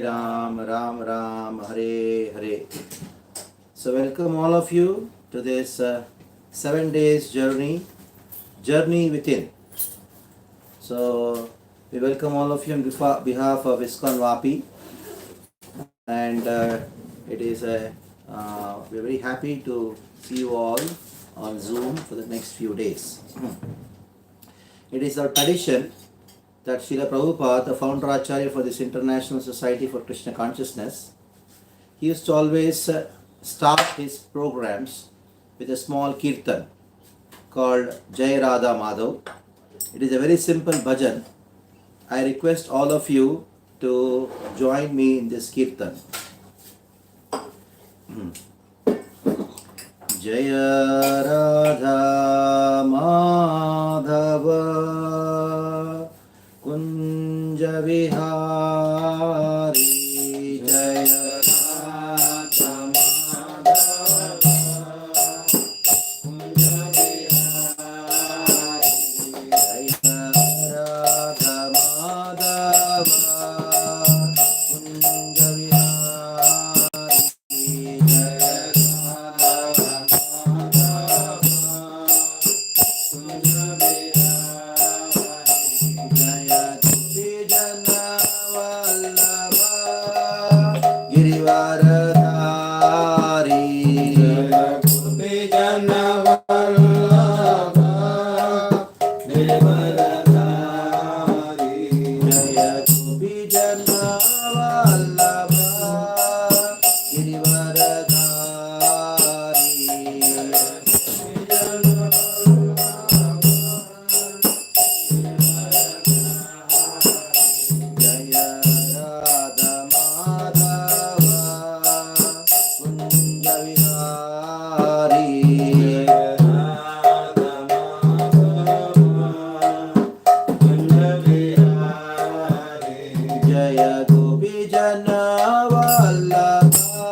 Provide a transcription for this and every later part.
Ram, Ram Ram, Hare Hare. So welcome all of you to this 7 days journey within. So we welcome all of you on behalf of ISKCON Vapi, and it is we're very happy to see you all on Zoom for the next few days. It is our tradition that Srila Prabhupada, the founder Acharya for this International Society for Krishna Consciousness, he used to always start his programs with a small kirtan called Jai Radha Madhav. It is a very simple bhajan. I request all of you to join me in this kirtan. Jaya Radha Madhava Kunja Vihari Jaya Radha Madhava Kunja Vihari Jaya Radha Madhava Kunja Vihari Jaya Radha Madhava Kunja Vihari Jaya Gopijana Vallabha Girivaradhari Jaya Gopijana Vallabha Girivaradhari Jaya Gopijana Vallabha Girivaradhari Jaya Radha Madhava Kunja Vihari Radha Madhava Kunja Vihari Jaya Gopijana Vallabha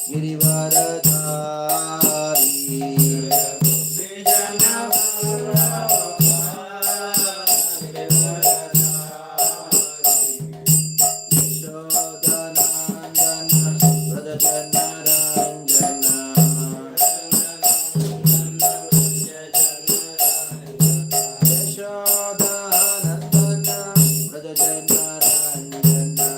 Girivaradhari Gopijana Vallabha Yashodanandana Pradajana Ranjana Yashodanandana Pradajana Ranjana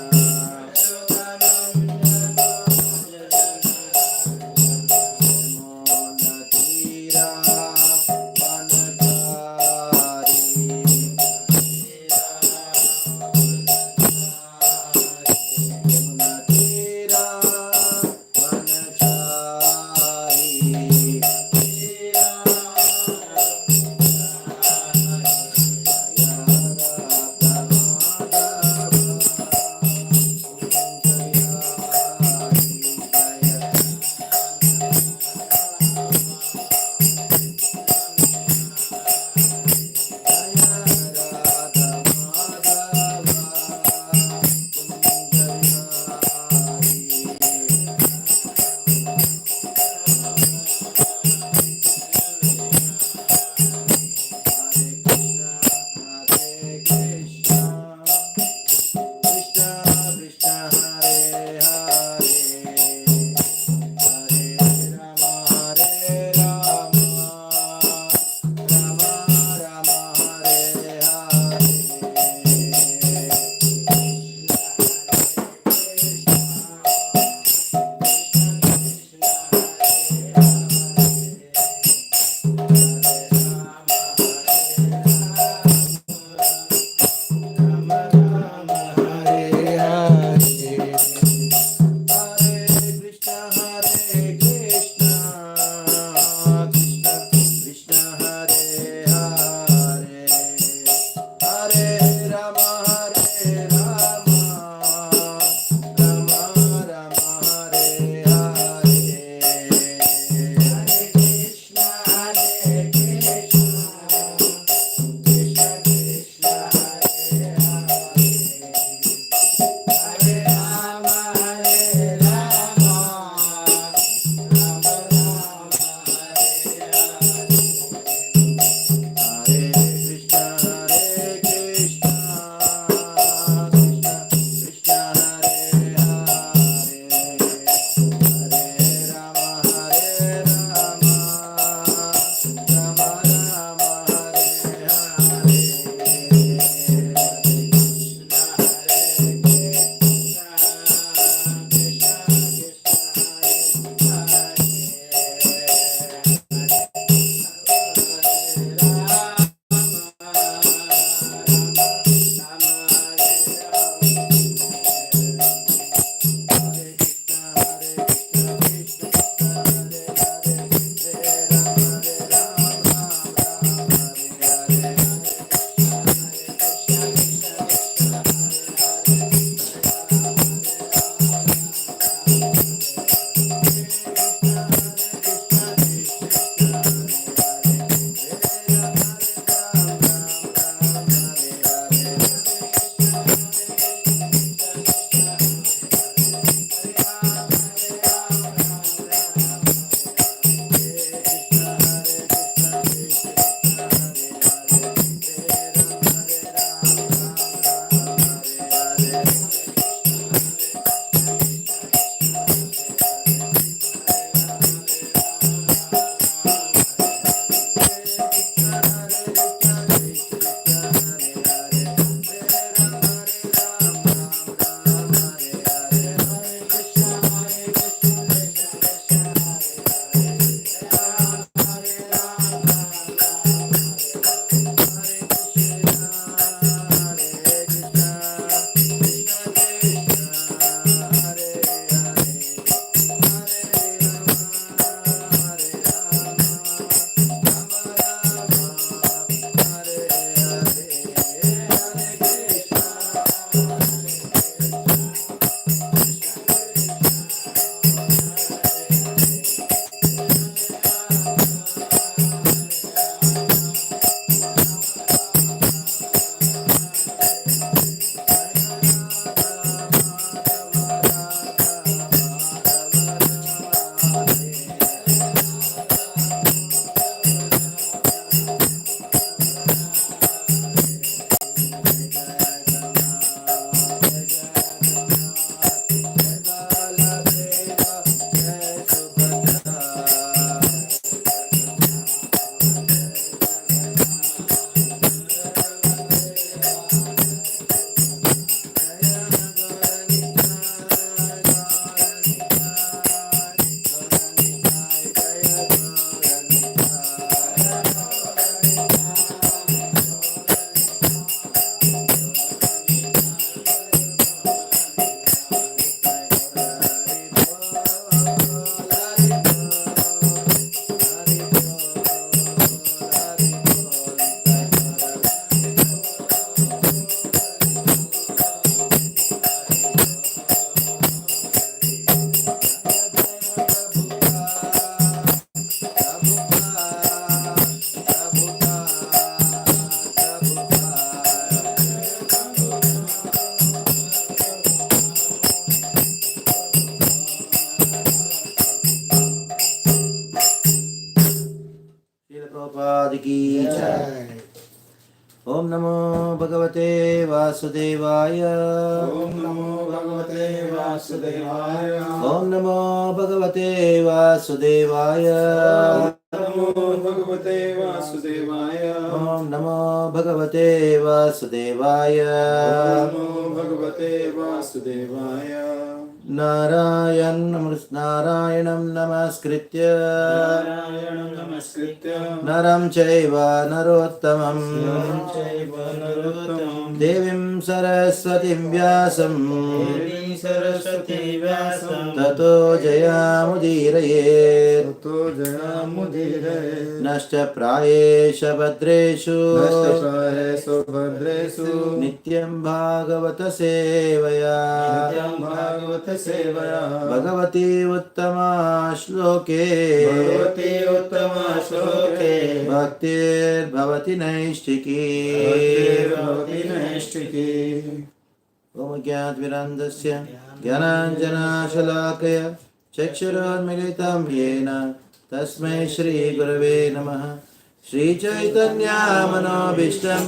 Prabhupada ki jai. Om Namo Bhagavate Vasudevaya. Om Namo Bhagavate Vasudevaya. Om Namo Bhagavate Vasudevaya. Namo Bhagavate Vasudevaya. Om Namo Bhagavate Vasudevaya. Namo Bhagavate Vasudevaya. Narayanam namaskritya Narayanam namaskritya. Naram chaiva narottamam Naram chaiva narottamam. Devim saraswatim vyasam Devim saraswati vyasam. Tato jayamudiraye Tato jayamudiraye. Nashta prayesha bhadreshu Nashta prayesu bhadresu. Nityam bhagavata sevaya Nityam bhagavata sevaya. Bhagavati uttama shloke Bhagavati uttama shloke. Bhaktir bhavati naishtiki Bhaktir-bhavati naishtiki. Om Gyat Virandasya Gyananjana Shalakaya Chakshurunmilitam Yena Tasmai Shri Gurave Namaha Shri Chaitanya Manobishtam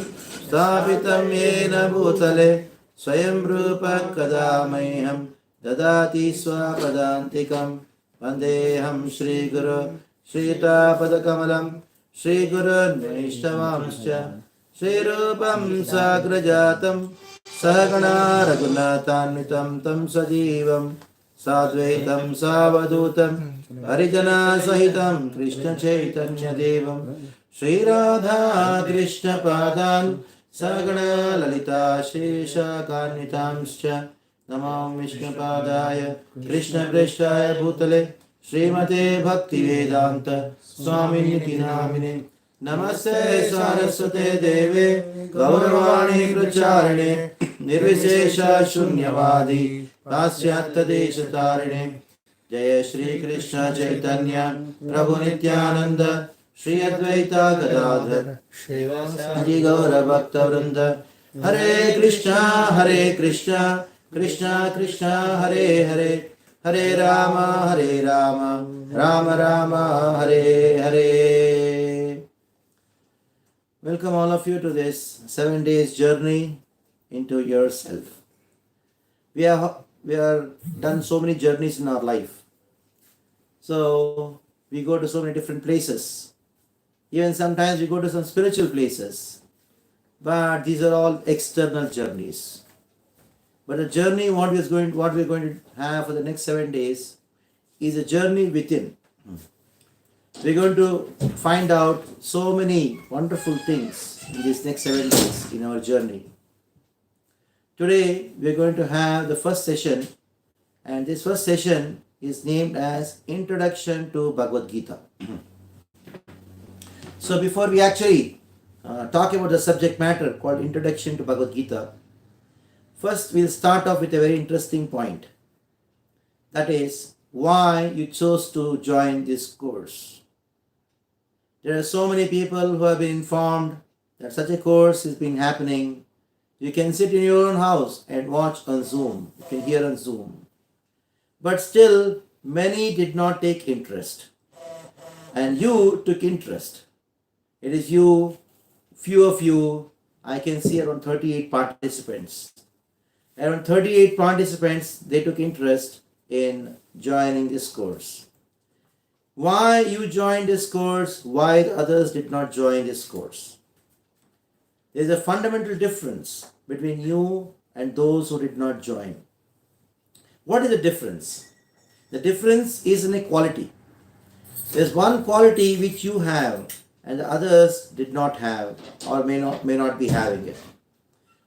Sthapitam Yena Bhutale Swayam Rupa Kadamaiham Dadati Swapadantikam Vandeham Shri Guru Shri Tapadakamalam Shri Guru Vaishnavamscha Shri Rupam Sagrajatam Sahagana Raghunathanvitam Tam Sajivam Sadvaitam Savadutam Harijana Sahitam Krishna Chaitanya Devam Shri Radha Krishna Padan Sahagana Lalita Shesha Karnitamscha Namam Vishnu Padaya Krishna Preshthaya Bhutale Srimate Bhakti Vedanta Swami Niti Namine Namaste Saraswate Deve Gauravani Pracharine Nirvishesha Shunyavadi Pasyatya Desha Tarine Jaya Shri Krishna Chaitanya Prabhu Nityananda Shri Advaita Gadadhar Shri Gaura Bhakta Vrinda Hare Krishna Krishna Krishna Hare Hare Hare Rama Rama Rama Hare Hare. Welcome all of you to this 7 days journey into yourself. we are done so many journeys in our life. So we go to so many different places. Even sometimes we go to some spiritual places. But these are all external journeys. But the journey what we're going to have for the next 7 days is a journey within. We're going to find out so many wonderful things in these next 7 days in our journey. Today we're going to have the first session, and this first session is named as Introduction to BhagavadGita. So before we actually talk about the subject matter called Introduction to BhagavadGita, first we'll start off with a very interesting point. That is why you chose to join this course. There are so many people who have been informed that such a course is being happening. You can sit in your own house and watch on Zoom. You can hear on Zoom. But still, many did not take interest. And you took interest. It is you, few of you, I can see around 38 participants. Around 38 participants, they took interest in joining this course. Why you joined this course, why the others did not join this course? There is a fundamental difference between you and those who did not join. What is the difference? The difference is in a quality. There is one quality which you have and the others did not have or may not be having it.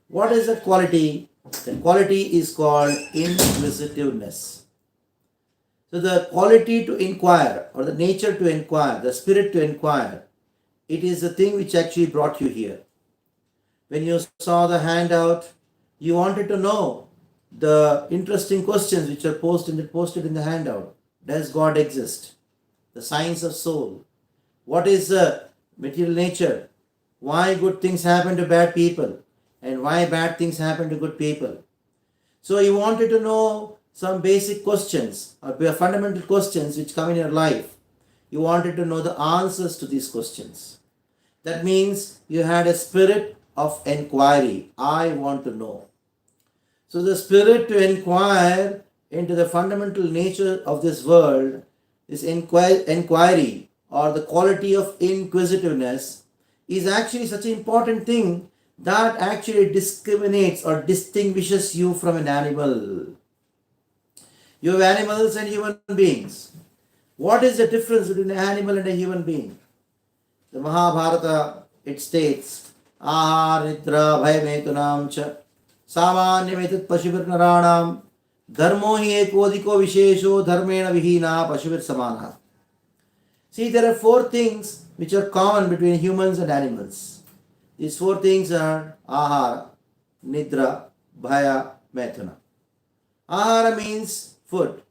What is the quality? The quality is called inquisitiveness. So the quality to inquire or the nature to inquire, the spirit to inquire, it is the thing which actually brought you here. When you saw the handout, you wanted to know the interesting questions which are posted in the handout. Does God exist? The science of soul. What is the material nature? Why good things happen to bad people? And why bad things happen to good people? So you wanted to know some basic questions or fundamental questions which come in your life. You wanted to know the answers to these questions. That means you had a spirit of inquiry. I want to know. So the spirit to inquire into the fundamental nature of this world, this inquiry or the quality of inquisitiveness is actually such an important thing that actually discriminates or distinguishes you from an animal. You have animals and human beings. What is the difference between an animal and a human being? The Mahabharata, it states, Ahar nidra bhayametunam cha samanyametat pashuvir naranam dharmo hi ekodiko vishesho dharmena vihina pashuvir samana. See, there are 4 things which are common between humans and animals. These 4 things are Ahara, Nidra, Bhaya, Methuna. Ahara means food.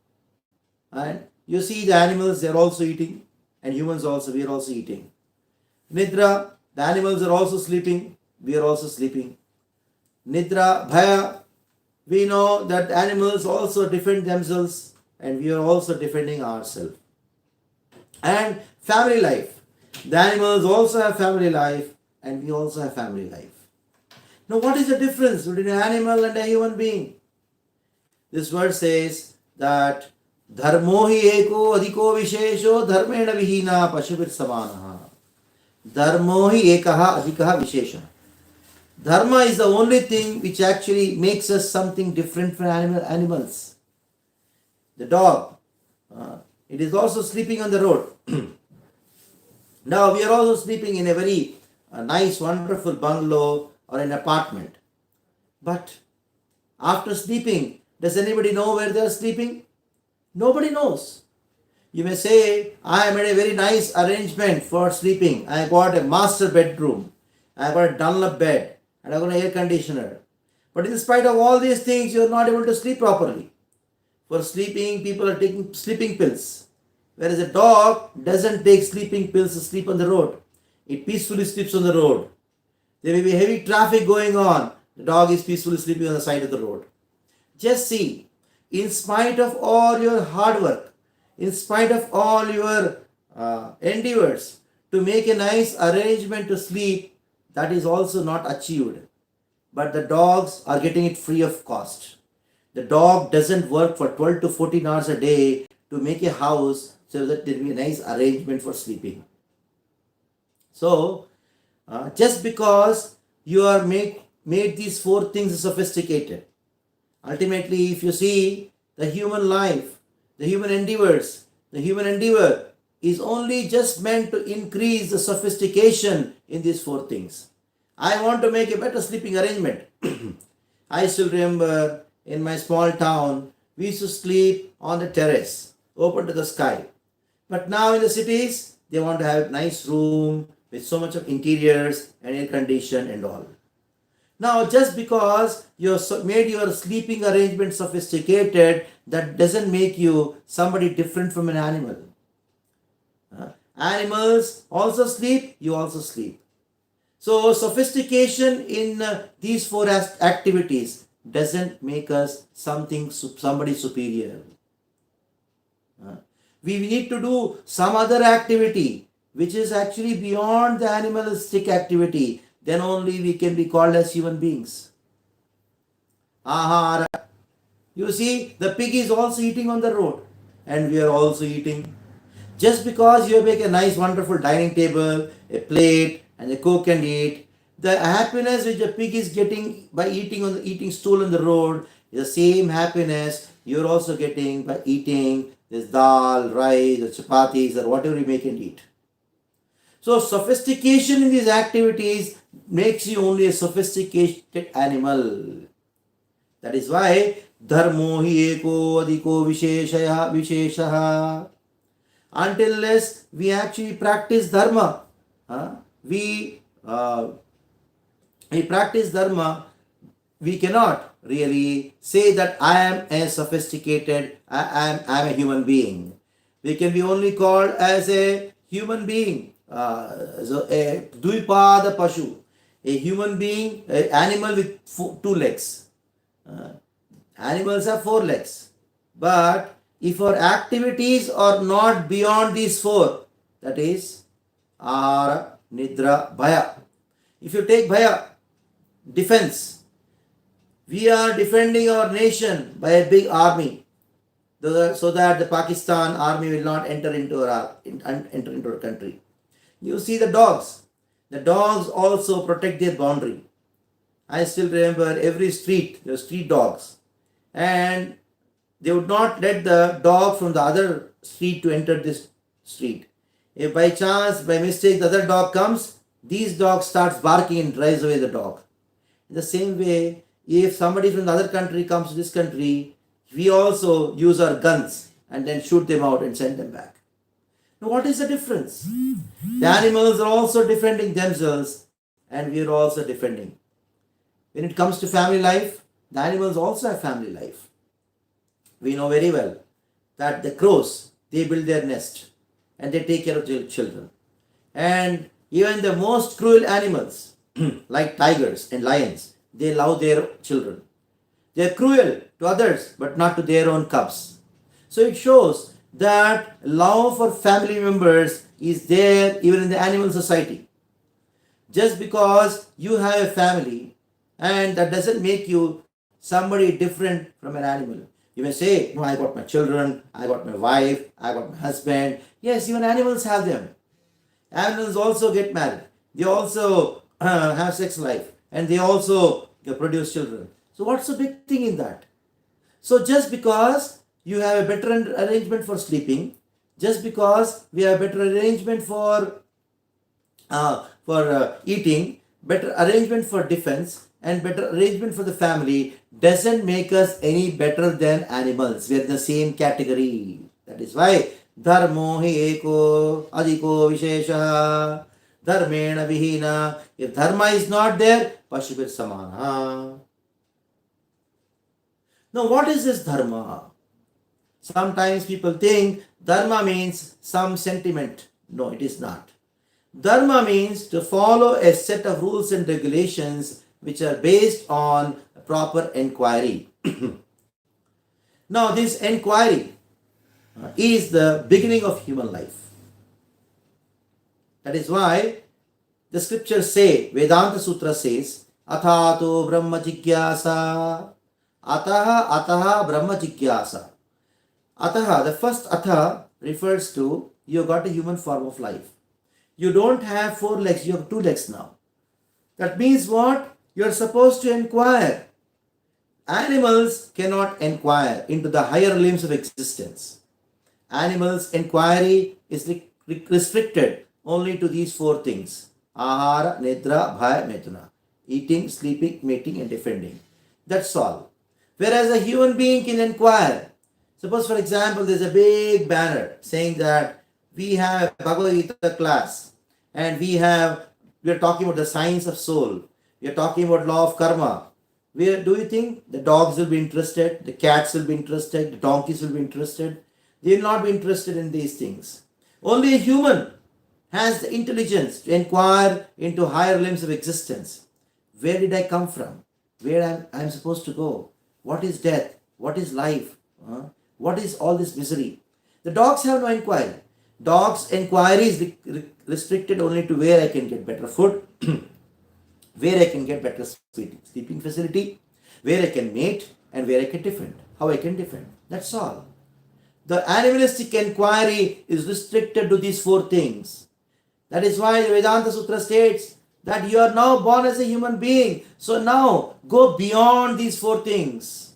And you see the animals, they are also eating. And humans also, we are also eating. Nidra, the animals are also sleeping. We are also sleeping. Nidra, Bhaya, we know that animals also defend themselves. And we are also defending ourselves. And family life. The animals also have family life. And we also have family life. Now, what is the difference between an animal and a human being? This verse says that dharmo hi eko adhiko vishesho dharmena vihina pashuvir samanaha. Dharmo hi ekaha adhikaha vishesha. Dharma is the only thing which actually makes us something different from animals. The dog, it is also sleeping on the road. Now, we are also sleeping in a very nice, wonderful bungalow or an apartment. But after sleeping, does anybody know where they are sleeping? Nobody knows. You may say, I made a very nice arrangement for sleeping. I got a master bedroom. I got a Dunlop bed. And I got an air conditioner. But in spite of all these things, you are not able to sleep properly. For sleeping, people are taking sleeping pills. Whereas a dog doesn't take sleeping pills to sleep on the road. It peacefully sleeps on the road. There may be heavy traffic going on. The dog is peacefully sleeping on the side of the road. Just see, in spite of all your hard work, in spite of all your endeavors to make a nice arrangement to sleep, that is also not achieved. But the dogs are getting it free of cost. The dog doesn't work for 12 to 14 hours a day to make a house so that there will be a nice arrangement for sleeping. So, just because you are made these four things sophisticated, ultimately, if you see the human life, the human endeavors, the human endeavor is only just meant to increase the sophistication in these four things. I want to make a better sleeping arrangement. I still remember in my small town, we used to sleep on the terrace, open to the sky. But now in the cities, they want to have a nice room with so much of interiors and air condition and all. Now, just because you made your sleeping arrangement sophisticated, that doesn't make you somebody different from an animal. Animals also sleep, you also sleep. So, sophistication in these four activities doesn't make us somebody superior. We need to do some other activity which is actually beyond the animalistic activity. Then only we can be called as human beings. Ahara. You see, the pig is also eating on the road, and we are also eating. Just because you make a nice, wonderful dining table, a plate, and a cook and eat, the happiness which a pig is getting by eating on the eating stool on the road is the same happiness you're also getting by eating this dal, rice, or chapatis, or whatever you make and eat. So sophistication in these activities makes you only a sophisticated animal. That is why dharmo hi eko adhiko visheshaha. Until we actually practice dharma, we practice dharma, we cannot really say that I am a sophisticated, I am a human being. We can be only called as a human being, so a dvipada pashu, a human being, an animal with two legs. Animals have four legs. But if our activities are not beyond these four, that is ahara, nidra, bhaya. If you take bhaya, defense, we are defending our nation by a big army, so that the Pakistan army will not enter into our country. You see the dogs. The dogs also protect their boundary. I still remember every street, there were street dogs. And they would not let the dog from the other street to enter this street. If by chance, by mistake, the other dog comes, these dogs starts barking and drives away the dog. In the same way, if somebody from the other country comes to this country, we also use our guns and then shoot them out and send them back. Now, what is the difference? The animals are also defending themselves, and we are also defending. When it comes to family life, the animals also have family life. We know very well that the crows, they build their nest and they take care of their children. And even the most cruel animals, like tigers and lions, they love their children. They are cruel to others, but not to their own cubs. So it shows that love for family members is there even in the animal society. Just because you have a family, and that doesn't make you somebody different from an animal. You may say, no, I got my children, I got my wife, I got my husband. Yes, even animals have them. Animals also get married. They also have sex life. And they also produce children. So what's the big thing in that? So just because you have a better arrangement for sleeping, just because we have a better arrangement for eating, better arrangement for defense, and better arrangement for the family doesn't make us any better than animals. We are in the same category. That is why dharmo hi eko adhiko vishesha dharmena vihina. If dharma is not there, pashubir samana. Now, what is this dharma? Sometimes people think dharma means some sentiment. No, it is not. Dharma means to follow a set of rules and regulations which are based on proper inquiry. Now, this inquiry is the beginning of human life. That is why the scriptures say, Vedanta Sutra says, Athato Brahma Jigyasa Ataha Brahma Jigyasa. Ataha, the first atha refers to you got a human form of life. You don't have 4 legs, you have 2 legs now. That means what? You are supposed to inquire. Animals cannot inquire into the higher limbs of existence. Animals' inquiry is restricted only to these 4 things: ahara, nidra, bhaya, metuna. Eating, sleeping, mating, and defending. That's all. Whereas a human being can inquire. Suppose, for example, there's a big banner saying that we have a BhagavadGita class and we are talking about the science of soul. We are talking about law of karma. Where do you think the dogs will be interested? The cats will be interested? The donkeys will be interested? They will not be interested in these things. Only a human has the intelligence to inquire into higher limbs of existence. Where did I come from? Where I am supposed to go? What is death? What is life? What is all this misery? The dogs have no inquiry. Dogs' inquiry is restricted only to where I can get better food, where I can get better sleeping facility, where I can mate, and where I can defend. How I can defend. That's all. The animalistic inquiry is restricted to these 4 things. That is why the Vedanta Sutra states that you are now born as a human being. So now go beyond these 4 things.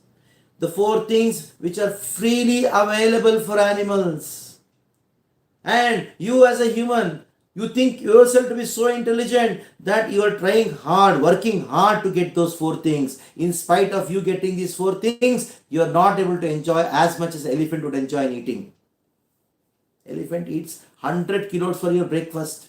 The 4 things which are freely available for animals. And you as a human, you think yourself to be so intelligent that you are trying hard, working hard to get those 4 things. In spite of you getting these 4 things, you are not able to enjoy as much as an elephant would enjoy in eating. Elephant eats 100 kilos for your breakfast.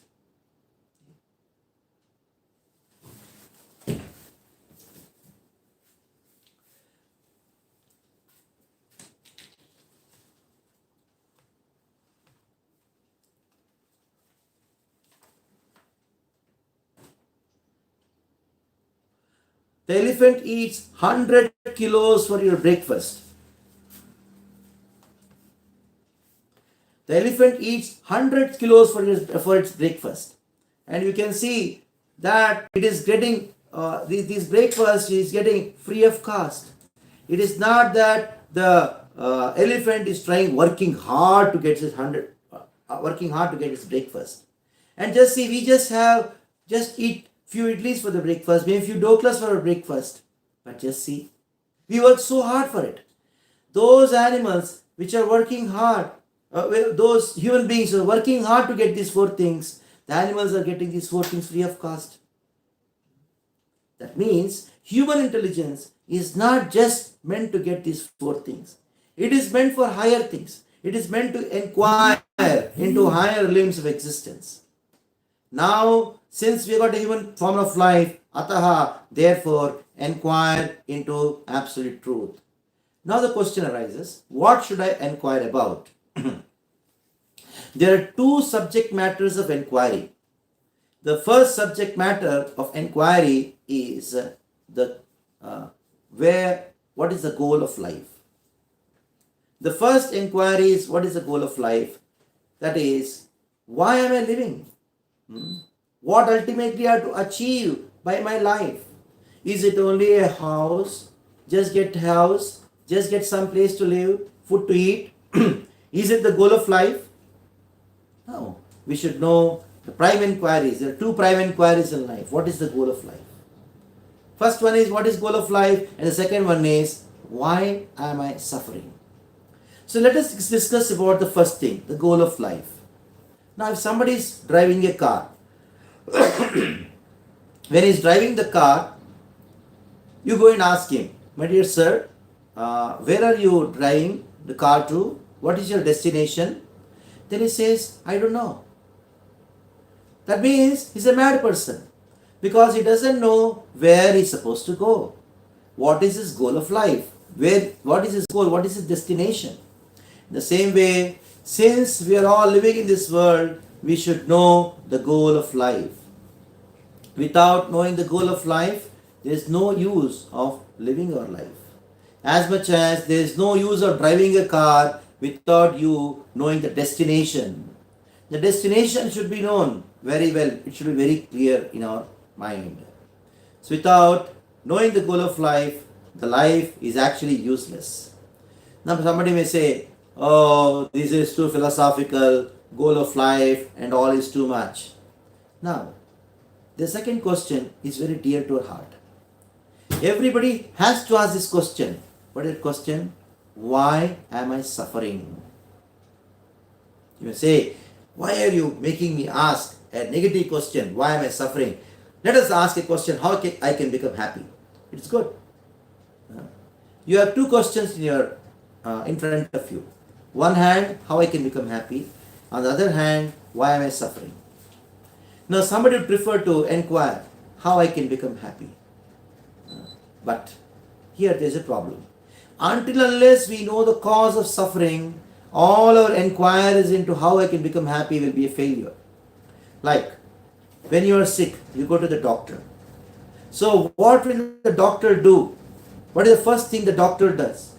The elephant eats 100 kilos for your breakfast. The elephant eats 100 kilos for its breakfast. And you can see that it is getting, this breakfast is getting free of cost. It is not that the elephant is working hard to get its breakfast. And just see, we just eat few idlis for the breakfast, maybe few doklas for our breakfast. But just see, we work so hard for it. Those animals which are working hard, those human beings who are working hard to get these 4 things, the animals are getting these 4 things free of cost. That means human intelligence is not just meant to get these 4 things. It is meant for higher things. It is meant to inquire into higher limbs of existence. Now, since we got a human form of life, ataha, therefore, inquire into absolute truth. Now the question arises, what should I inquire about? There are 2 subject matters of inquiry. The first subject matter of inquiry is what is the goal of life? The first inquiry is, what is the goal of life? That is, why am I living? What ultimately I have to achieve by my life? Is it only a house? Just get some place to live, food to eat? Is it the goal of life? No. We should know the prime inquiries. There are 2 prime inquiries in life. What is the goal of life? First one is, what is goal of life? And the second one is, why am I suffering? So let us discuss about the first thing, the goal of life. Now if somebody is driving a car, when he is driving the car, you go and ask him, my dear sir, where are you driving the car to? What is your destination? Then he says, I don't know. That means he's a mad person, because he doesn't know where he's supposed to go. What is his goal of life? What is his goal? What is his destination? In the same way, since we are all living in this world, we should know the goal of life. Without knowing the goal of life, there is no use of living our life. As much as there is no use of driving a car without you knowing the destination. The destination should be known very well. It should be very clear in our mind. So without knowing the goal of life, the life is actually useless. Now somebody may say, oh, this is too philosophical, goal of life and all is too much. Now, the second question is very dear to our heart. Everybody has to ask this question. What is the question? Why am I suffering? You may say, why are you making me ask a negative question? Why am I suffering? Let us ask a question, how I can become happy? It's good. You have two questions in front of you. One hand, how I can become happy. On the other hand, why am I suffering? Now somebody would prefer to inquire how I can become happy. But here there is a problem. Until unless we know the cause of suffering, all our inquiries into how I can become happy will be a failure. Like when you are sick, you go to the doctor. So what will the doctor do? What is the first thing the doctor does?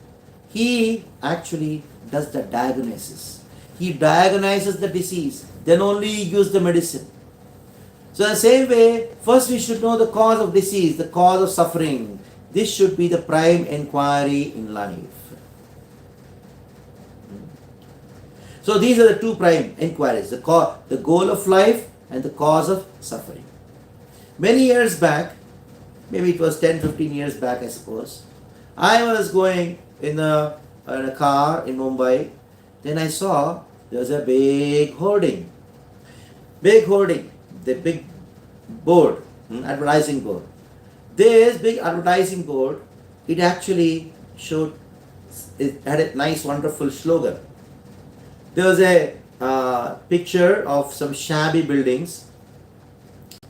He actually does the diagnosis. He diagnoses the disease, then only he gives the medicine. So in the same way, first we should know the cause of disease, the cause of suffering. This should be the prime inquiry in life. So these are the two prime inquiries, the goal of life and the cause of suffering. Many years back, maybe it was 10-15 years back I suppose, I was going in a car in Mumbai. Then I saw there was a big hoarding, the big board, advertising board. This big advertising board, it actually it had a nice wonderful slogan. There was a picture of some shabby buildings,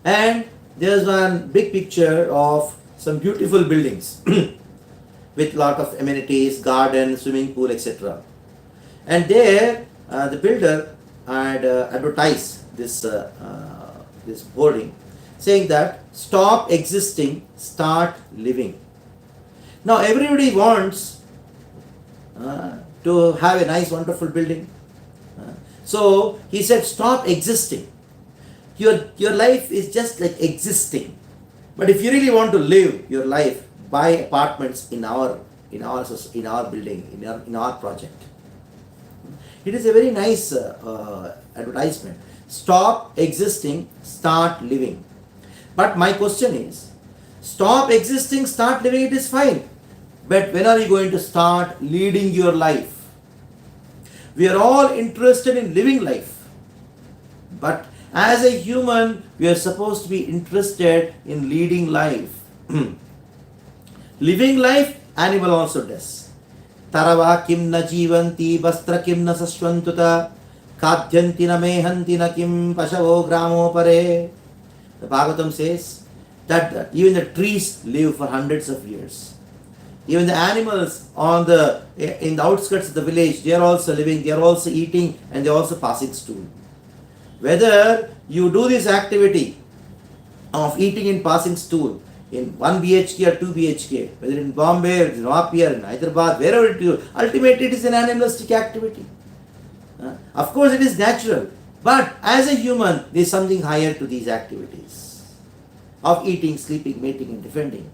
and there's one big picture of some beautiful buildings with lot of amenities, garden, swimming pool, etc. And there the builder had advertised this boarding saying that stop existing, start living. Now everybody wants to have a nice wonderful building. So he said stop existing. Your life is just like existing. But if you really want to live your life, buy apartments in our building, in our project. It is a very nice advertisement. Stop existing, start living. But my question is, stop existing, start living, it is fine. But when are you going to start leading your life? We are all interested in living life. But as a human, we are supposed to be interested in leading life. Living life, animal also does. Tarava kim na jivanti, vastra kim na sashvantuta, kadhyanti na mehanti na kim pashavo gramo pare. The Bhagavatam says that even the trees live for hundreds of years. Even the animals in the outskirts of the village, they are also living, they are also eating, and they are also passing stool. Whether you do this activity of eating and passing stool in 1 BHK or 2 BHK, whether in Bombay or in Wapia, in Hyderabad, wherever it is, ultimately it is an animalistic activity. Of course it is natural, but as a human, there is something higher to these activities of eating, sleeping, mating and defending.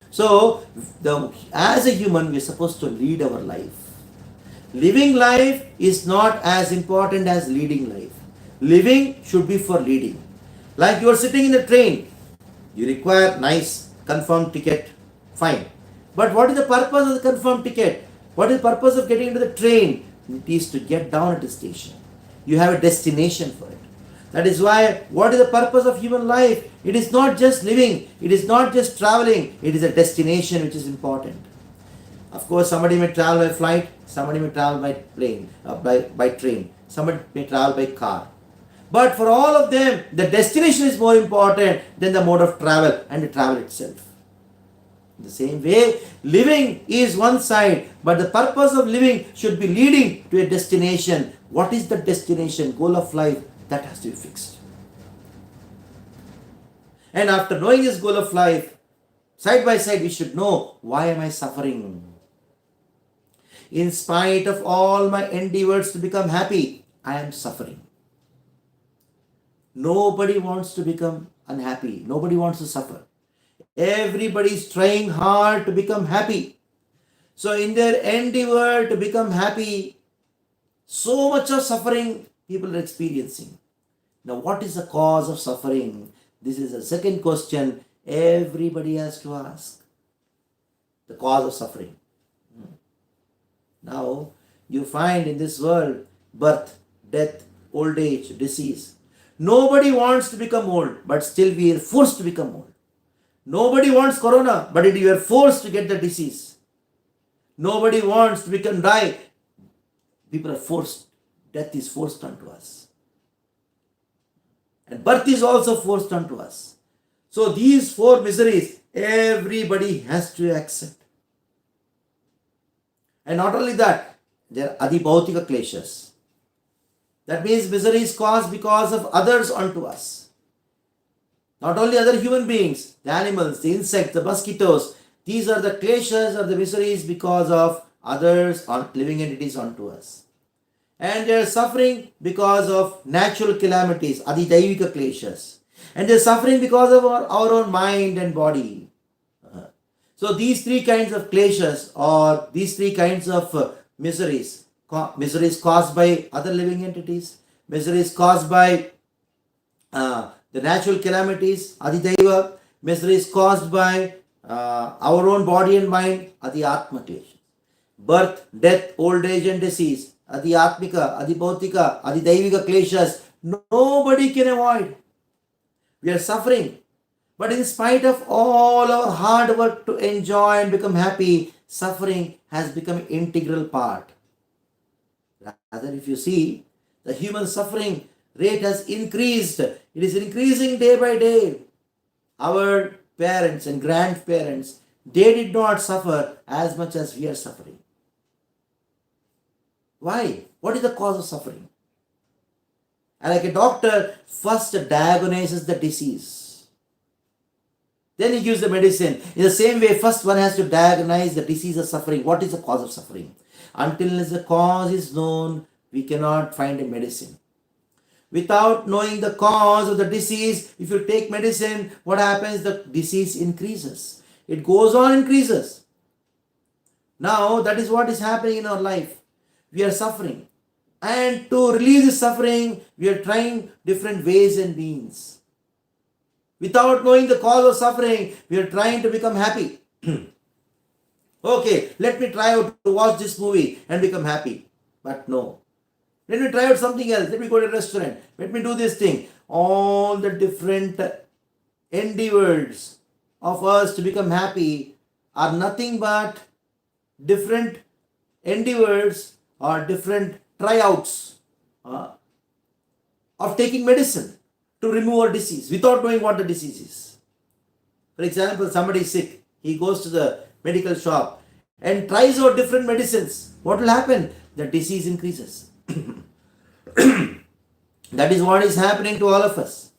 So, as a human, we are supposed to lead our life. Living life is not as important as leading life. Living should be for leading. Like you are sitting in the train, you require nice confirmed ticket, fine. But what is the purpose of the confirmed ticket? What is the purpose of getting into the train? It is to get down at the station. You have a destination for it. That is why, what is the purpose of human life? It is not just living, it is not just traveling, it is a destination which is important. Of course, somebody may travel by flight, somebody may travel by plane, by train, somebody may travel by car. But for all of them, the destination is more important than the mode of travel and the travel itself. In the same way, living is one side, but the purpose of living should be leading to a destination. What is the destination, goal of life? That has to be fixed. And after knowing this goal of life, side by side we should know, why am I suffering? In spite of all my endeavors to become happy, I am suffering. Nobody wants to become unhappy. Nobody wants to suffer. Everybody is trying hard to become happy. So in their endeavor to become happy, so much of suffering people are experiencing. Now, what is the cause of suffering? This is the second question everybody has to ask. The cause of suffering. Now, you find in this world birth, death, old age, disease. Nobody wants to become old, but still we are forced to become old. Nobody wants corona, but we are forced to get the disease. Nobody wants to become die. People are forced. Death is forced onto us. And birth is also forced onto us. So these four miseries, everybody has to accept. And not only that, there are adibhautika kleshas. That means misery is caused because of others onto us. Not only other human beings, the animals, the insects, the mosquitoes. These are the kleshas or the miseries because of others or living entities onto us. And they are suffering because of natural calamities, adidaivika kleshas. And they are suffering because of our own mind and body. So these three kinds of kleshas or these three kinds of miseries. Miseries caused by other living entities. Miseries caused by the natural calamities, adidaiva. Miseries caused by our own body and mind, adhyatma kleshas. Birth, death, old age and disease, adhyatmika, adibhautika, adidaivika kleshas. Nobody can avoid. We are suffering. But in spite of all our hard work to enjoy and become happy, suffering has become an integral part. Rather, if you see, the human suffering rate has increased. It is increasing day by day. Our parents and grandparents, they did not suffer as much as we are suffering. Why? What is the cause of suffering? And like a doctor first diagnoses the disease. Then he gives the medicine. In the same way, first one has to diagnose the disease of suffering. What is the cause of suffering? Until the cause is known, we cannot find a medicine. Without knowing the cause of the disease, if you take medicine, what happens? The disease increases. It goes on, increases. Now, that is what is happening in our life. We are suffering. And to release the suffering, we are trying different ways and means. Without knowing the cause of suffering, we are trying to become happy. Okay, let me try out to watch this movie and become happy. But no. Let me try out something else. Let me go to a restaurant. Let me do this thing. All the different endeavors of us to become happy are nothing but different endeavors or different tryouts of taking medicine to remove a disease without knowing what the disease is. For example, somebody is sick. He goes to the medical shop and tries out different medicines. What will happen? The disease increases. That is what is happening to all of us.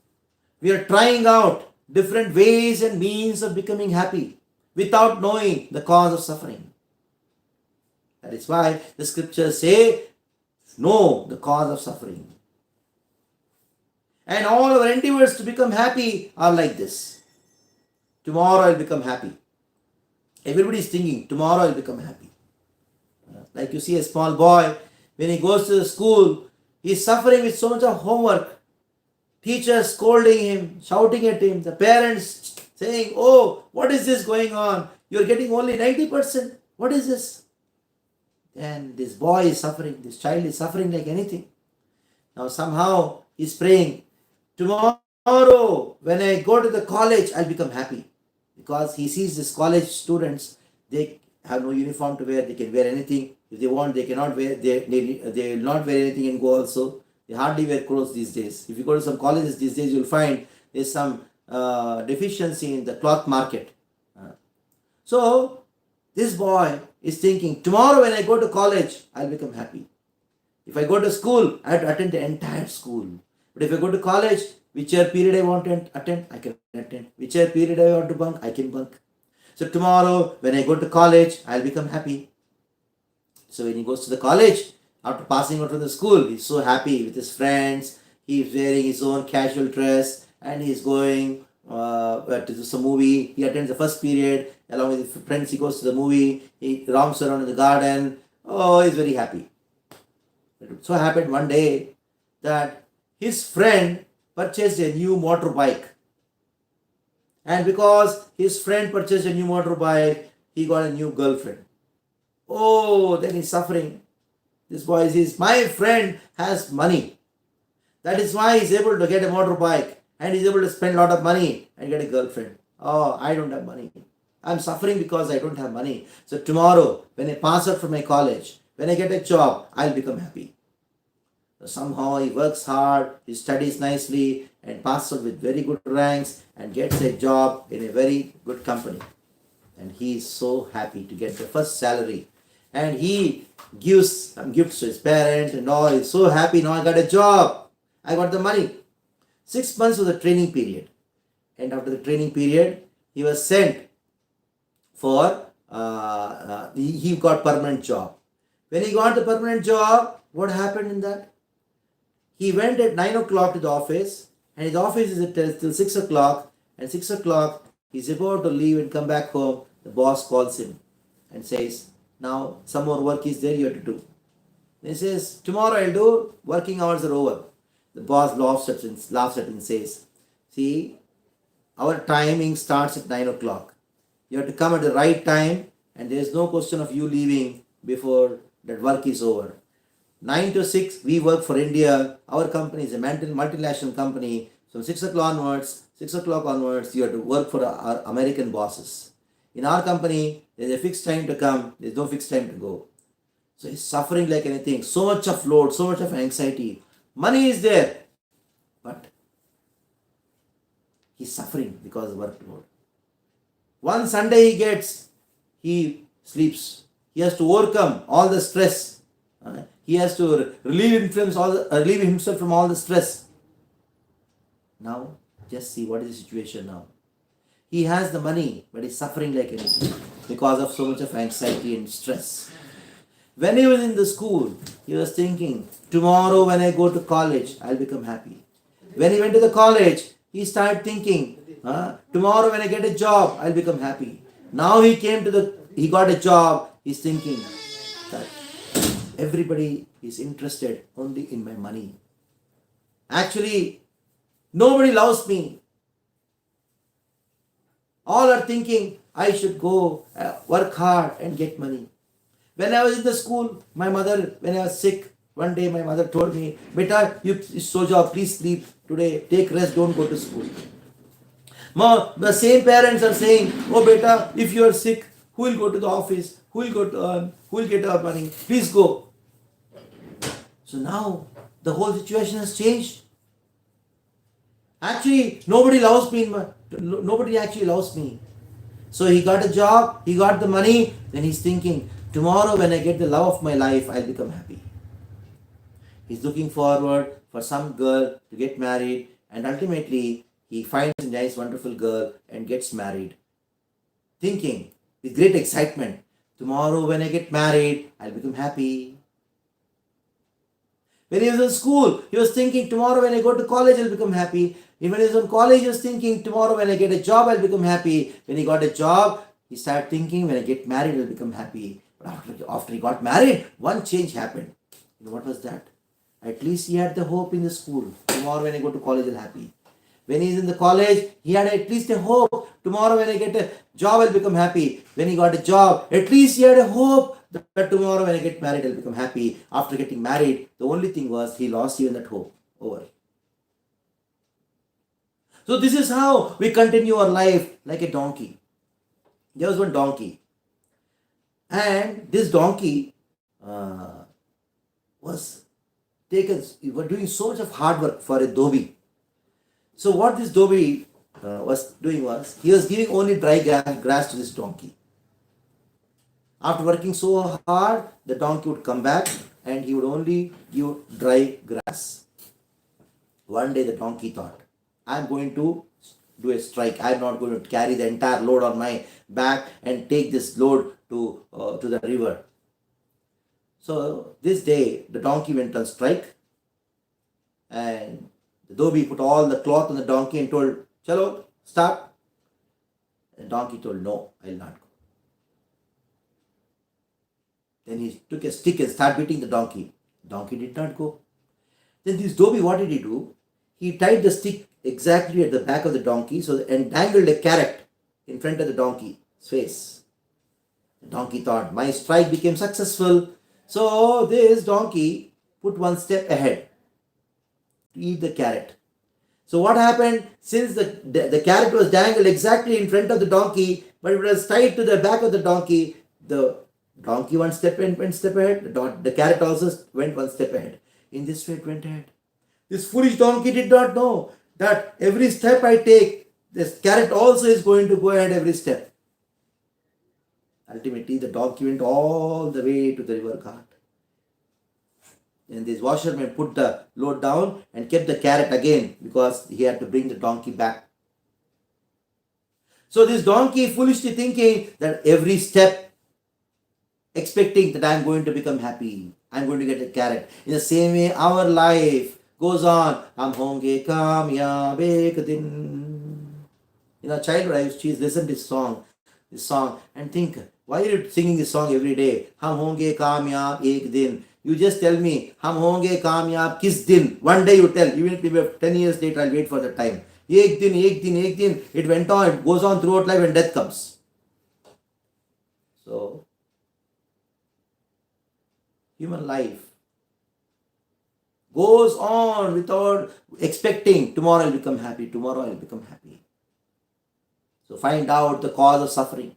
We are trying out different ways and means of becoming happy without knowing the cause of suffering. That is why the scriptures say, know the cause of suffering. And all our endeavors to become happy are like this. Tomorrow I'll become happy. Everybody is thinking, tomorrow I'll become happy. Like you see a small boy, when he goes to the school, he is suffering with so much of homework. Teachers scolding him, shouting at him, the parents saying, oh, what is this going on? You're getting only 90%. What is this? And this boy is suffering, this child is suffering like anything. Now somehow he's praying, tomorrow when I go to the college, I'll become happy. Because he sees these college students, they have no uniform to wear, they can wear anything. If they want, they cannot wear, they will not wear anything and go also. They hardly wear clothes these days. If you go to some colleges these days, you'll find there's some deficiency in the cloth market. So, this boy is thinking, tomorrow when I go to college, I'll become happy. If I go to school, I have to attend the entire school. But if I go to college, whichever period I want to attend, I can attend. Whichever period I want to bunk, I can bunk. So tomorrow, when I go to college, I'll become happy. So when he goes to the college, after passing out from the school, he's so happy with his friends. He's wearing his own casual dress and he's going to some movie. He attends the first period along with his friends. He goes to the movie. He roams around in the garden. Oh, he's very happy. It so happened one day that his friend purchased a new motorbike, and because his friend purchased a new motorbike, he got a new girlfriend. Oh, then he's suffering. This boy says, my friend has money. That is why he's able to get a motorbike and he's able to spend a lot of money and get a girlfriend. Oh, I don't have money. I'm suffering because I don't have money. So tomorrow, when I pass out from my college, when I get a job, I'll become happy. So somehow he works hard, he studies nicely and passes out with very good ranks and gets a job in a very good company. And he is so happy to get the first salary. And he gives some gifts to his parents and all. He's so happy. Now I got a job. I got the money. 6 months was the training period. And after the training period, he was sent for, he got permanent job. When he got the permanent job, what happened in that? He went at 9 o'clock to the office. And his office is till 6 o'clock. And 6 o'clock, he's about to leave and come back home. The boss calls him and says, now some more work is there you have to do. He says, tomorrow I'll do, working hours are over. The boss laughs at him and says, see, our timing starts at 9 o'clock. You have to come at the right time and there is no question of you leaving before that work is over. 9 to 6, we work for India. Our company is a multinational company. From 6 o'clock onwards, you have to work for our American bosses. In our company, there's a fixed time to come, there's no fixed time to go. So he's suffering like anything, so much of load, so much of anxiety. Money is there, but he's suffering because of workload. One Sunday he sleeps. He has to overcome all the stress. He has to relieve himself from all the stress. Now, just see what is the situation now. He has the money, but he's suffering like anything because of so much of anxiety and stress. When he was in the school, he was thinking, tomorrow when I go to college, I'll become happy. When he went to the college, he started thinking, tomorrow when I get a job, I'll become happy. Now he got a job, he's thinking that everybody is interested only in my money. Actually, nobody loves me. All are thinking, I should go work hard and get money. When I was in the school, when I was sick, one day my mother told me, Beta, you so job, please sleep today, take rest, don't go to school. The same parents are saying, oh Beta, if you are sick, who will go to the office? Who will go to earn? Who will get our money? Please go. So now, the whole situation has changed. Actually, nobody actually loves me. So he got a job, he got the money, then he's thinking, tomorrow when I get the love of my life, I'll become happy. He's looking forward for some girl to get married, and ultimately he finds a nice, wonderful girl and gets married. Thinking with great excitement, tomorrow when I get married, I'll become happy. When he was in school, he was thinking, tomorrow when I go to college, I'll become happy. When he was in college, he was thinking, tomorrow when I get a job, I'll become happy. When he got a job, he started thinking, when I get married, I'll become happy. But after he got married, one change happened. You know what was that? At least he had the hope in the school. Tomorrow when I go to college, I'll be happy. When he's in the college, he had at least a hope. Tomorrow when I get a job, I'll become happy. When he got a job, at least he had a hope that tomorrow when I get married, I'll become happy. After getting married, the only thing was he lost even that hope. Over. So this is how we continue our life like a donkey. There was one donkey. And this donkey was doing so much of hard work for a dhobi. So what this dhobi was doing was, he was giving only dry grass to this donkey. After working so hard, the donkey would come back and he would only give dry grass. One day the donkey thought, I'm going to do a strike. I'm not going to carry the entire load on my back and take this load to the river. So this day the donkey went on strike, and the dhobi put all the cloth on the donkey and told, Chalo, Start. The donkey told, no, I will not go. Then he took a stick and started beating the donkey. Donkey did not go. Then this Dhobi, what did he do? He tied the stick exactly at the back of the donkey and dangled a carrot in front of the donkey's face. The donkey thought, my strike became successful. So this donkey put one step ahead to eat the carrot. So what happened? Since the carrot was dangled exactly in front of the donkey, but it was tied to the back of the donkey went one step ahead. The carrot also went one step ahead. In this way it went ahead. This foolish donkey did not know that every step I take, this carrot also is going to go ahead every step. Ultimately, the donkey went all the way to the river ghat. And this washerman put the load down and kept the carrot again because he had to bring the donkey back. So this donkey foolishly thinking that every step, expecting that I am going to become happy, I am going to get a carrot. In the same way, our life goes on. Hum honge kamyab ek din. In our childhood, I used to listen to this song and think, why are you singing this song every day? Hum honge kamyab ek din. You just tell me, hum honge kamyab kis din. One day you tell, even if you have 10 years later, I'll wait for the time. Ek din, ek din, ek din. It went on, it goes on throughout life and death comes. So, human life goes on without expecting, tomorrow I'll become happy, tomorrow I'll become happy. So find out the cause of suffering.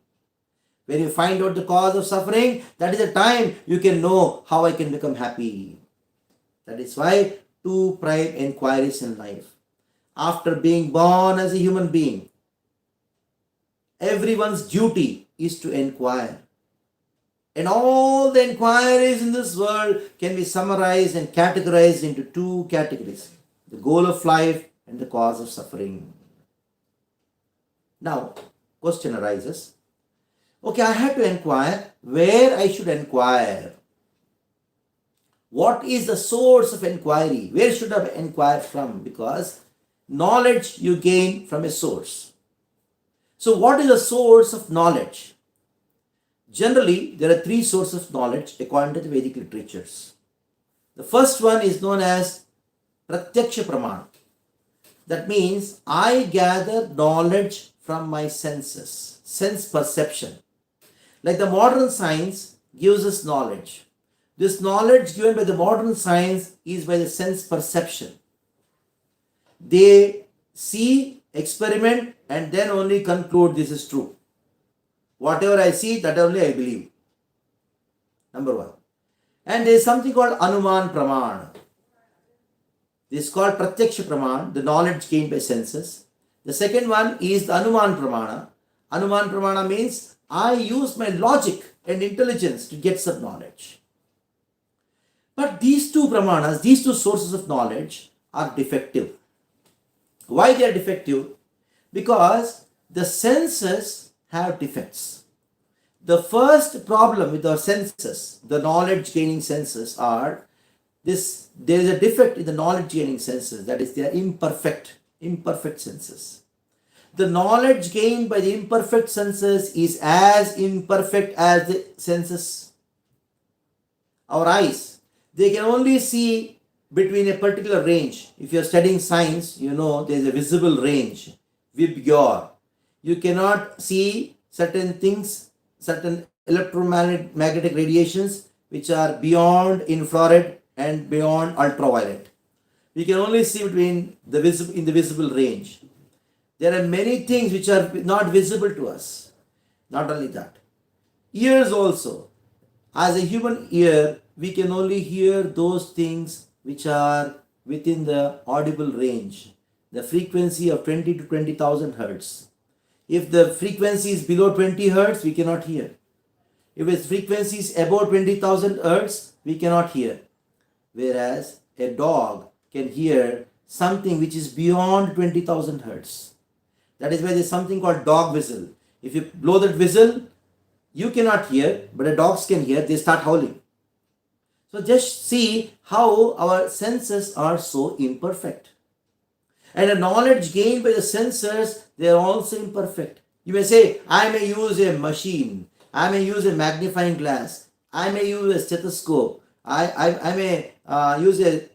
When you find out the cause of suffering, that is the time you can know how I can become happy. That is why two prime inquiries in life. After being born as a human being, everyone's duty is to inquire. And all the inquiries in this world can be summarized and categorized into two categories. The goal of life and the cause of suffering. Now, question arises. Okay, I have to inquire where I should inquire. What is the source of inquiry? Where should I inquire from? Because knowledge you gain from a source. So what is the source of knowledge? Generally, there are three sources of knowledge according to the Vedic literatures. The first one is known as Pratyaksha Pramana. That means I gather knowledge from my senses, sense perception. Like the modern science gives us knowledge. This knowledge given by the modern science is by the sense perception. They see, experiment, and then only conclude this is true. Whatever I see, that only I believe. Number one. And there is something called Anuman Pramana. This is called Pratyaksha Pramana, the knowledge gained by senses. The second one is the Anuman Pramana. Anuman Pramana means I use my logic and intelligence to get some knowledge. But these two pramanas, these two sources of knowledge are defective. Why they are defective? Because the senses have defects. The first problem with our senses, the knowledge gaining senses, are this: there is a defect in the knowledge gaining senses, that is, they are imperfect senses. The knowledge gained by the imperfect senses is as imperfect as the senses. Our eyes, they can only see between a particular range. If you are studying science, you know there is a visible range, Vibgyor. You cannot see certain things, certain electromagnetic radiations which are beyond infrared and beyond ultraviolet. We can only see between in the visible range. There are many things which are not visible to us. Not only that, ears also. As a human ear, we can only hear those things which are within the audible range, the frequency of 20 to 20,000 hertz. If the frequency is below 20 hertz, we cannot hear. If its frequency is above 20,000 hertz, we cannot hear. Whereas a dog can hear something which is beyond 20,000 hertz. That is why there is something called dog whistle. If you blow that whistle, you cannot hear, but the dogs can hear, they start howling. So just see how our senses are so imperfect. And the knowledge gained by the senses, they are also imperfect. You may say, I may use a machine, I may use a magnifying glass, I may use a stethoscope, I may use a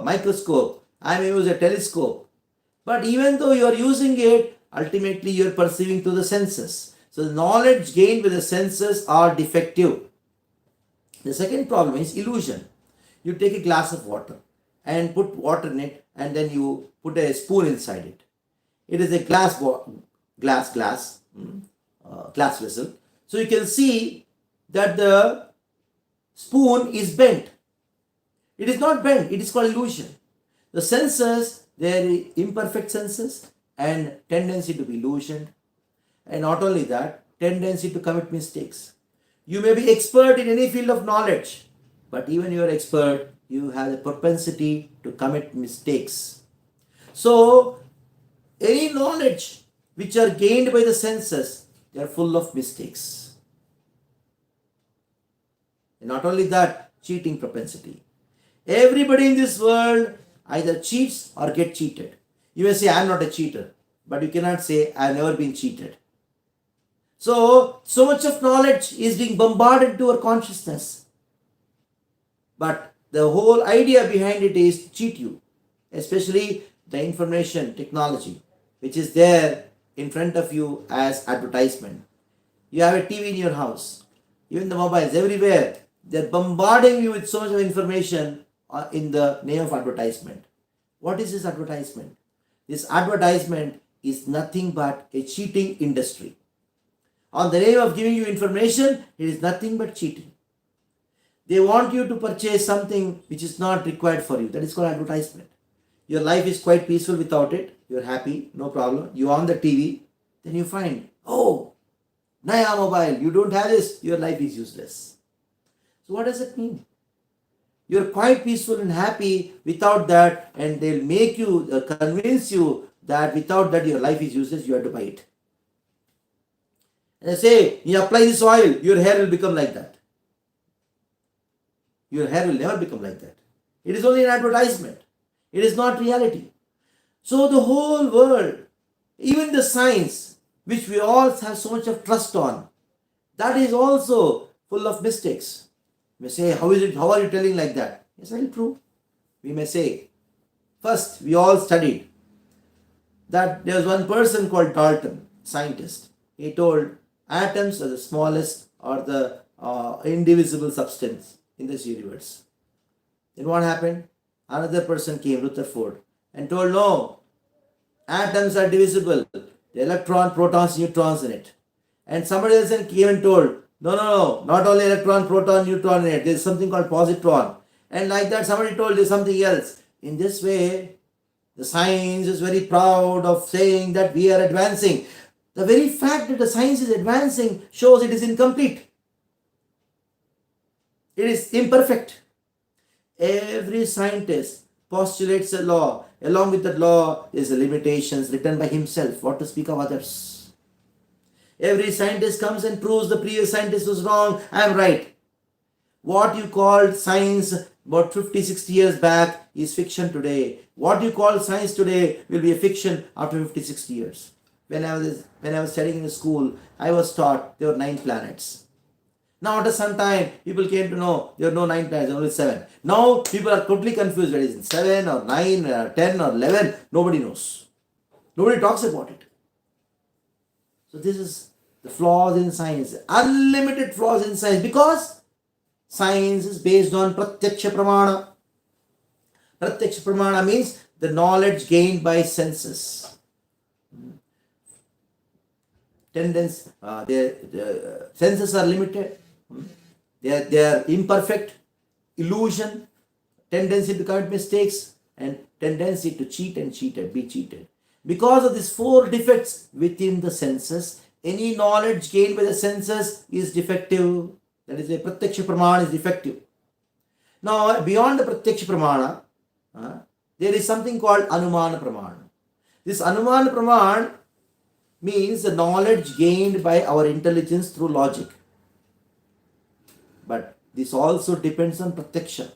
microscope, I may use a telescope. But even though you are using it, ultimately you are perceiving through the senses. So the knowledge gained by the senses are defective. The second problem is illusion. You take a glass of water and put water in it, and then you put a spoon inside it. It is a glass vessel. So you can see that the spoon is bent. It is not bent, it is called illusion. The senses, they are imperfect senses and tendency to be illusioned. And not only that, tendency to commit mistakes. You may be expert in any field of knowledge, but even you are expert, you have the propensity to commit mistakes. So, any knowledge which are gained by the senses, they are full of mistakes. And not only that, cheating propensity. Everybody in this world either cheats or get cheated. You may say, I am not a cheater, but you cannot say, I have never been cheated. So much of knowledge is being bombarded to our consciousness. But the whole idea behind it is to cheat you, especially the information technology, which is there in front of you as advertisement. You have a TV in your house, even the mobiles, everywhere. They're bombarding you with so much of information in the name of advertisement. What is this advertisement? This advertisement is nothing but a cheating industry. On the name of giving you information, it is nothing but cheating. They want you to purchase something which is not required for you. That is called advertisement. Your life is quite peaceful without it. You're happy, no problem. You on the TV, then you find, oh, Naya mobile, you don't have this, your life is useless. So what does it mean? You're quite peaceful and happy without that, and they'll make you, convince you that without that your life is useless, you have to buy it. And they say, you apply this oil, your hair will become like that. Your hair will never become like that. It is only an advertisement. It is not reality. So the whole world, even the science, which we all have so much of trust on, that is also full of mistakes. We may say, how are you telling like that? It's very true. We may say, first, we all studied that there was one person called Dalton, scientist. He told atoms are the smallest or the indivisible substance in this universe. Then what happened? Another person came, Rutherford, and told, no, atoms are divisible. The electron, protons, neutrons in it. And somebody else came and told, no, not only electron, proton, neutron in it. There is something called positron. And like that, somebody told you something else. In this way, the science is very proud of saying that we are advancing. The very fact that the science is advancing shows it is incomplete. It is imperfect. Every scientist postulates a law. Along with that law is the limitations written by himself. What to speak of others? Every scientist comes and proves the previous scientist was wrong. I am right. What you called science about 50, 60 years back is fiction today. What you call science today will be a fiction after 50, 60 years. When I was studying in school, I was taught there were 9 planets. Now after some time, people came to know there are no 9 planets, only 7. Now people are totally confused whether it is 7 or 9 or 10 or 11. Nobody knows. Nobody talks about it. So this is the flaws in science. Unlimited flaws in science because science is based on pratyaksha pramana. Pratyaksha pramana means the knowledge gained by senses. The senses are limited. They are imperfect, illusion, tendency to commit mistakes, and tendency to cheat and be cheated. Because of these 4 defects within the senses, any knowledge gained by the senses is defective. That is, a pratyaksha pramana is defective. Now, beyond the pratyaksha pramana, there is something called anumana pramana. This anumana pramana means the knowledge gained by our intelligence through logic. But this also depends on pratyaksha.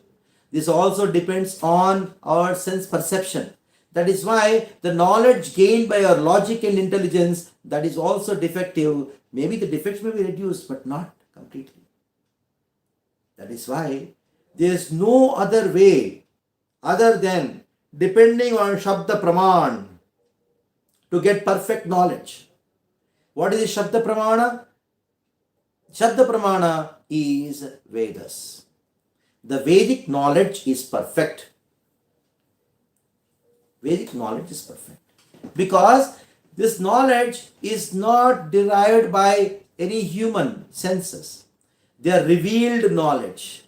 This also depends on our sense perception. That is why the knowledge gained by your logic and intelligence, that is also defective. Maybe the defects may be reduced, but not completely. That is why there is no other way other than depending on Shabda Praman to get perfect knowledge. What is Shabda Pramana? Shabda Pramana is Vedas. The Vedic knowledge is perfect. Vedic knowledge is perfect. Because this knowledge is not derived by any human senses. They are revealed knowledge.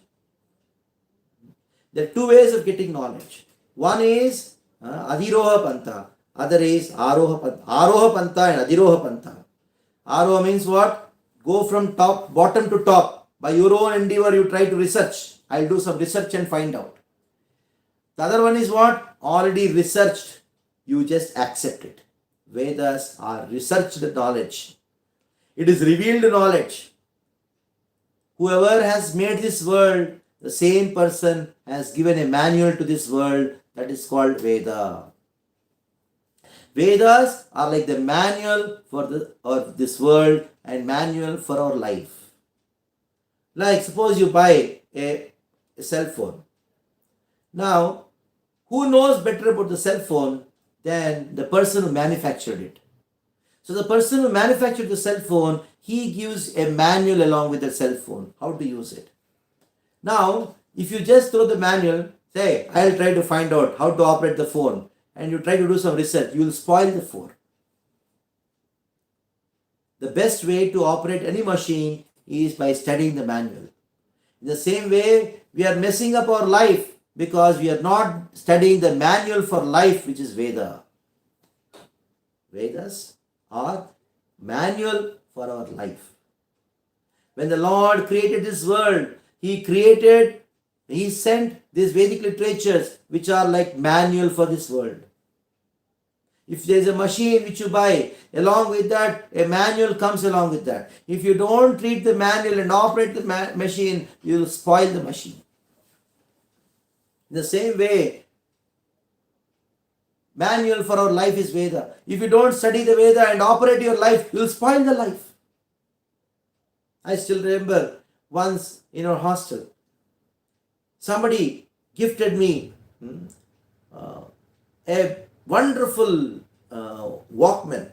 There are two ways of getting knowledge. One is Adhiroha Pantha. Other is Aroha Pantha. Aroha Pantha and Adhiroha Pantha. Aroha means what? Go from bottom to top. By your own endeavor, you try to research. I'll do some research and find out. The other one is what? Already researched. You just accept it. Vedas are researched knowledge. It is revealed knowledge. Whoever has made this world, the same person has given a manual to this world, that is called Veda. Vedas are like the manual for this world and manual for our life. Like suppose you buy a cell phone. Now, who knows better about the cell phone than the person who manufactured it? So the person who manufactured the cell phone, he gives a manual along with the cell phone, how to use it. Now, if you just throw the manual, say, I'll try to find out how to operate the phone, and you try to do some research, you will spoil the phone. The best way to operate any machine is by studying the manual. In the same way, we are messing up our life because we are not studying the manual for life, which is Veda. Vedas are manual for our life. When the Lord created this world, He sent these Vedic literatures which are like manual for this world. If there is a machine which you buy, along with that, a manual comes along with that. If you don't read the manual and operate the machine, you will spoil the machine. In the same way, manual for our life is Veda. If you don't study the Veda and operate your life, you will spoil the life. I still remember once in our hostel, somebody gifted me a wonderful Walkman.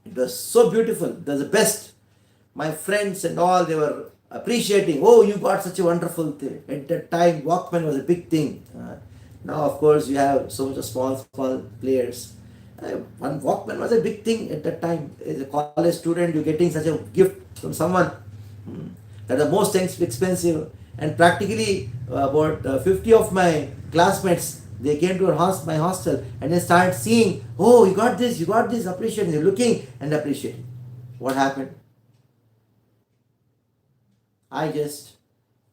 It was so beautiful. It was the best. My friends and all, they were appreciating. Oh, you got such a wonderful thing. At that time, Walkman was a big thing. Now, of course, you have so much of small players. One Walkman was a big thing at that time. As a college student, you're getting such a gift from someone. That the most expensive. And practically about 50 of my classmates, they came to my hostel and they started seeing, oh, you got this, appreciating. They're looking and appreciating. What happened? I just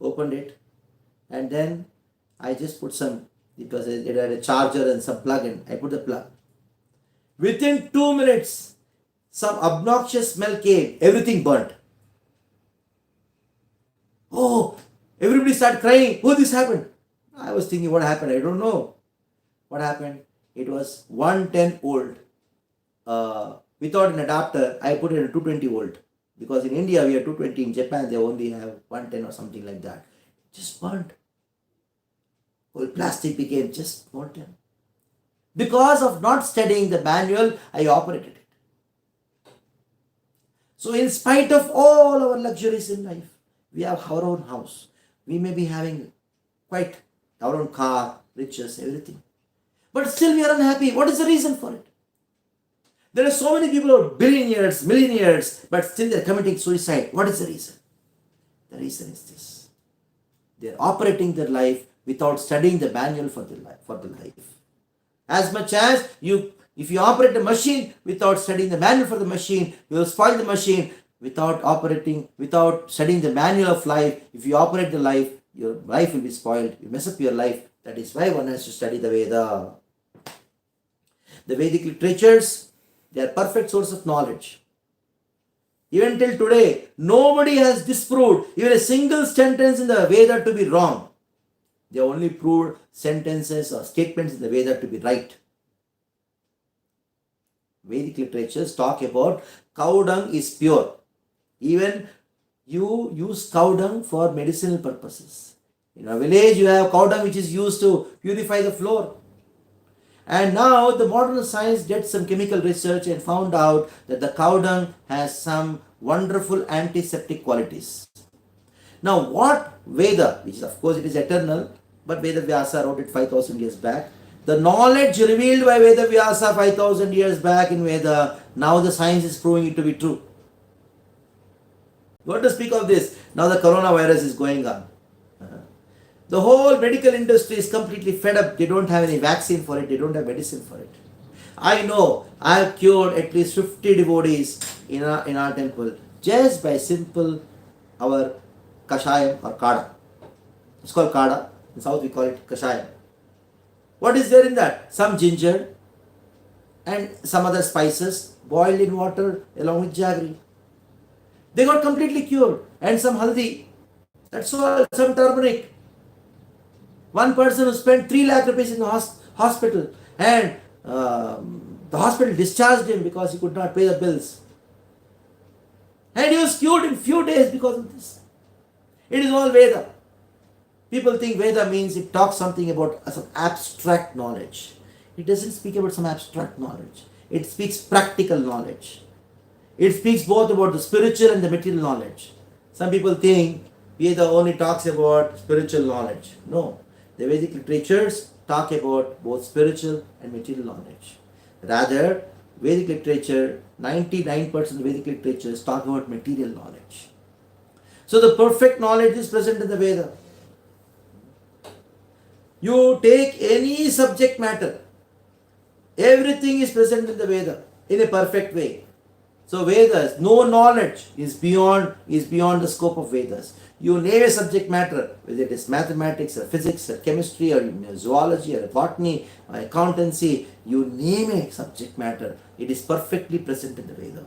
opened it and then I just put some, because it had a charger and some plug in. I put the plug. Within 2 minutes, some obnoxious smell came. Everything burnt. Oh, everybody started crying. Oh, this happened. I was thinking, what happened? I don't know. What happened? It was 110 volt. Without an adapter, I put it at 220 volt. Because in India, we have 220. In Japan, they only have 110 or something like that. It just burnt. Whole plastic became just molten. Because of not studying the manual, I operated it. So in spite of all our luxuries in life, we have our own house. We may be having quite our own car, riches, everything. But still we are unhappy. What is the reason for it? There are so many people who are billionaires, millionaires, but still they are committing suicide. What is the reason? The reason is this. They are operating their life without studying the manual for the life. As much as if you operate a machine without studying the manual for the machine, you will spoil the machine. Without studying the manual of life, if you operate the life, your life will be spoiled. You mess up your life. That is why one has to study the Veda. The Vedic literatures, they are perfect source of knowledge. Even till today, nobody has disproved even a single sentence in the Veda to be wrong. They only proved sentences or statements in the Veda to be right. Vedic literatures talk about cow dung is pure. Even you use cow dung for medicinal purposes. In a village, you have cow dung which is used to purify the floor. And now the modern science did some chemical research and found out that the cow dung has some wonderful antiseptic qualities. Now what Veda, which is of course it is eternal, but Veda Vyasa wrote it 5000 years back. The knowledge revealed by Veda Vyasa 5000 years back in Veda, now the science is proving it to be true. What to speak of this? Now the coronavirus is going on. The whole medical industry is completely fed up. They don't have any vaccine for it. They don't have medicine for it. I know I have cured at least 50 devotees in our temple just by simple our kashayam or kada. It's called kada. In South we call it kashayam. What is there in that? Some ginger and some other spices boiled in water along with jaggery. They got completely cured. And some haldi. That's all. Some turmeric. One person who spent 3 lakh rupees in the hospital and the hospital discharged him because he could not pay the bills. And he was cured in few days because of this. It is all Veda. People think Veda means it talks something about some abstract knowledge. It doesn't speak about some abstract knowledge. It speaks practical knowledge. It speaks both about the spiritual and the material knowledge. Some people think Veda only talks about spiritual knowledge. No. The Vedic literatures talk about both spiritual and material knowledge. Rather, Vedic literature, 99% of Vedic literatures talk about material knowledge. So the perfect knowledge is present in the Veda. You take any subject matter, everything is present in the Veda in a perfect way. So Vedas, no knowledge is beyond the scope of Vedas. You name a subject matter, whether it is mathematics or physics or chemistry or zoology or botany or accountancy, you name a subject matter, it is perfectly present in the Veda.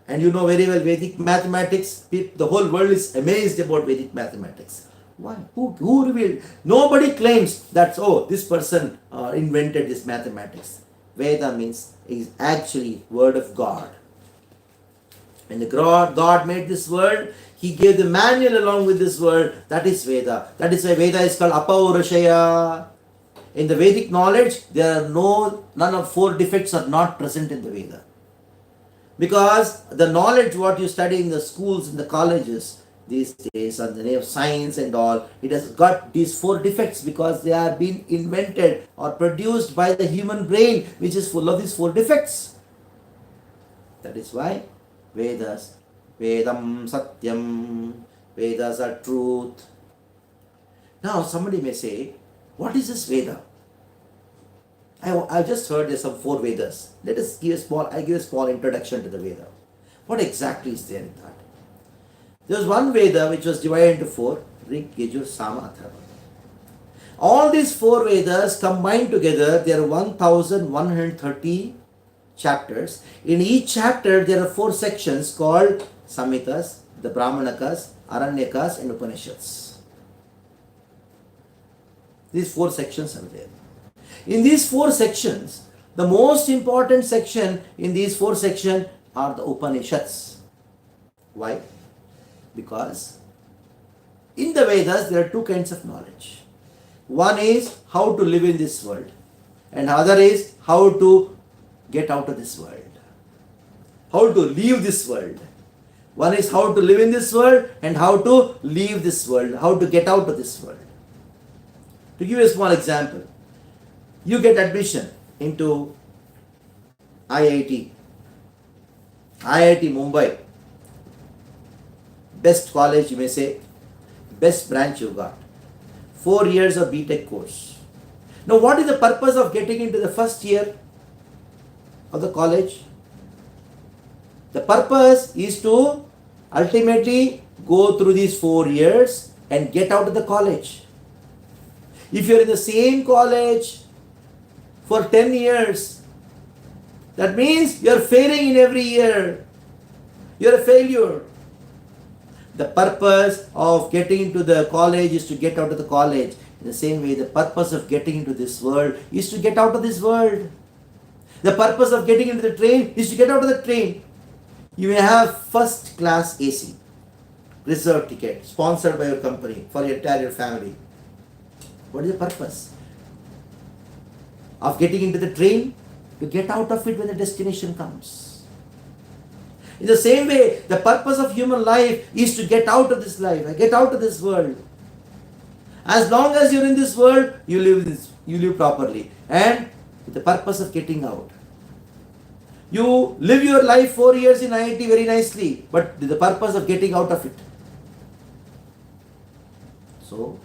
And you know very well Vedic mathematics, the whole world is amazed about Vedic mathematics. Why? Who revealed? Nobody claims that, this person invented this mathematics. Veda means is actually word of God. When the God made this world, He gave the manual along with this world. That is Veda. That is why Veda is called Apaurashaya. In the Vedic knowledge, none of 4 defects are not present in the Veda. Because the knowledge what you study in the schools, in the colleges these days, on the name of science and all, it has got these 4 defects because they are being invented or produced by the human brain, which is full of these 4 defects. That is why Vedas, Vedam Satyam, Vedas are truth. Now somebody may say, what is this Veda? I just heard there's some 4 Vedas. Let us give a small introduction to the Veda. What exactly is there in that? There was one Veda which was divided into 4, Rig, Yajur, Sama, Atharva. All these 4 Vedas combined together, there are 1130 chapters. In each chapter, there are 4 sections called Samhitas, the Brahmanakas, Aranyakas, and Upanishads. These 4 sections are there. In these 4 sections, the most important section in these 4 sections are the Upanishads. Why? Because in the Vedas, there are 2 kinds of knowledge. One is how to live in this world, and other is how to get out of this world. How to leave this world. One is how to live in this world and how to leave this world. How to get out of this world. To give you a small example, you get admission into IIT Mumbai. Best college you may say, best branch you got. 4 years of BTech course. Now what is the purpose of getting into the first year of the college? The purpose is to ultimately go through these 4 years and get out of the college. If you're in the same college for 10 years, that means you're failing in every year. You're a failure. The purpose of getting into the college is to get out of the college. In the same way, the purpose of getting into this world is to get out of this world. The purpose of getting into the train is to get out of the train. You may have first class AC, reserved ticket, sponsored by your company for your entire family. What is the purpose of getting into the train? To get out of it when the destination comes. In the same way, the purpose of human life is to get out of this life, get out of this world. As long as you're in this world, you live properly. And with the purpose of getting out. You live your life 4 years in IIT very nicely, but with the purpose of getting out of it. So,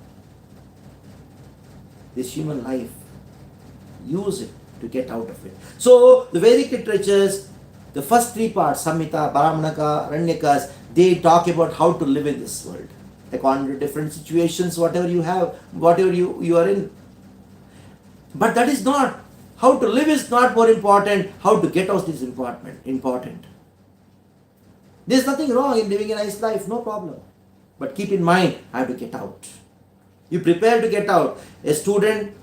this human life, use it to get out of it. So, the Vedic literatures, the first three parts, Samhita, Brahmanaka, Aranyakas, they talk about how to live in this world. According to different situations, whatever you have, whatever you are in. But that is not, how to live is not more important, how to get out is important. There is nothing wrong in living a nice life, no problem. But keep in mind, I have to get out. You prepare to get out. A student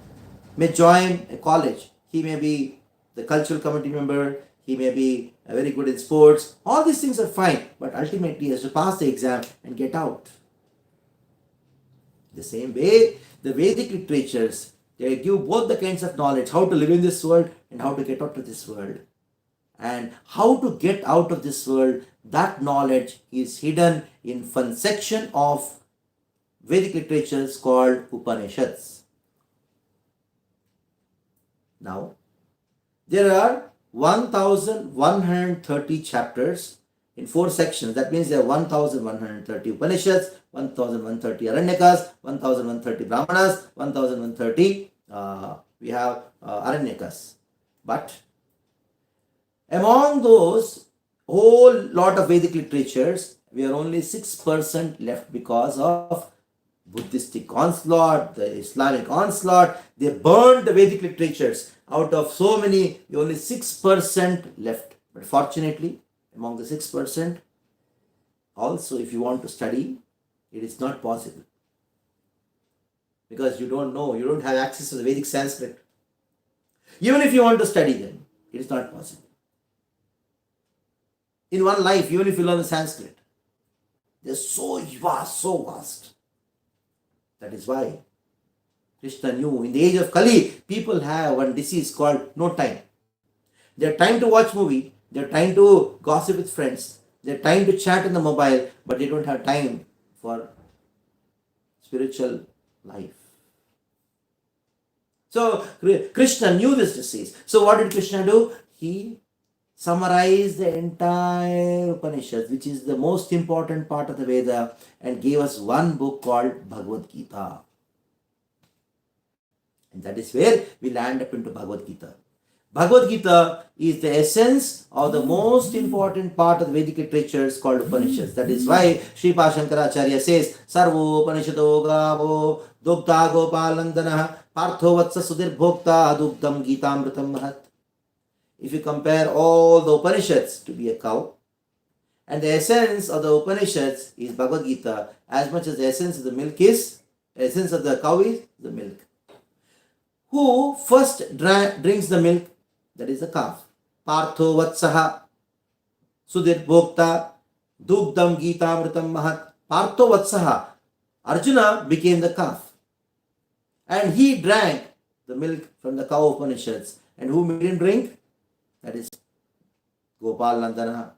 may join a college. He may be the cultural committee member, he may be very good in sports. All these things are fine, but ultimately he has to pass the exam and get out. The same way, the Vedic literatures, they give both the kinds of knowledge, how to live in this world and how to get out of this world. And how to get out of this world, that knowledge is hidden in one section of Vedic literatures called Upanishads. Now, there are 1130 chapters in 4 sections. That means there are 1130 Upanishads, 1130 Aranyakas, 1130 Brahmanas, 1130 we have Aranyakas. But among those whole lot of Vedic literatures, we are only 6% left because of Buddhistic onslaught, the Islamic onslaught. They burned the Vedic literatures. Out of so many, only 6% left. But fortunately, among the 6%, also if you want to study, it is not possible. Because you don't know, you don't have access to the Vedic Sanskrit. Even if you want to study them, it is not possible. In one life, even if you learn the Sanskrit, they are so vast. That is why Krishna knew in the age of Kali, people have one disease called no time. They have time to watch movie, they have time to gossip with friends, they have time to chat in the mobile, but they don't have time for spiritual life. So Krishna knew this disease. So what did Krishna do? He summarized the entire Upanishads, which is the most important part of the Veda, and gave us one book called BhagavadGita. And that is where we land up into BhagavadGita. BhagavadGita is the essence of the most important part of the Vedic literatures called Upanishads. That is why Sripad Shankaracharya says, Sarvo Upanishado Gavo Dugdha Gopalandana Partho Vatsa Sudir Bhokta Dugdam Gitamritam Mahat. If you compare all the Upanishads to be a cow, and the essence of the Upanishads is Bhagavad Gita, as much as the essence of the milk is, essence of the cow is the milk. Who first drinks the milk? That is the calf. Partho Vatsaha Sudir Bhokta Dugdam Gitamritam Mahat. Partho Vatsaha. Arjuna became the calf. And he drank the milk from the cow Upanishads. And who made him drink? That is Gopal Nandana.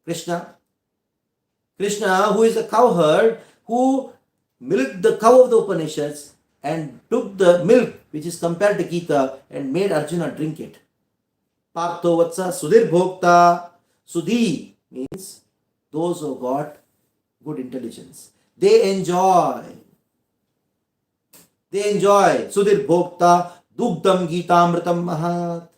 Krishna. Krishna, who is the cowherd, who milked the cow of the Upanishads and took the milk, which is compared to Gita, and made Arjuna drink it. Partho Vatsa Sudhir Bhokta. Sudhi means those who got good intelligence. They enjoy. Sudhir Bhokta Dugdam Gitamritam Mahat.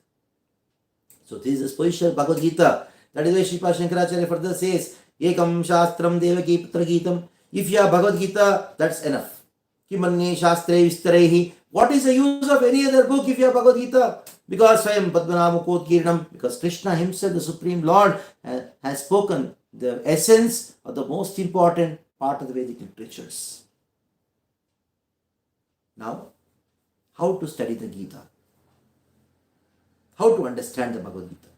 So this is the position of Bhagavad Gita. That is why Sripad Shankaracharya further says, Ekam Shastram Devaki Putra Gitam. If you have Bhagavad Gita, that's enough. Kimanye Shastre Vistarehi. What is the use of any other book if you have Bhagavad Gita? Because Swayam Padmanabha Kodkiranam, because Krishna himself, the Supreme Lord, has spoken the essence of the most important part of the Vedic literatures. Now, how to study the Gita? how to understand the Bhagavad Gita.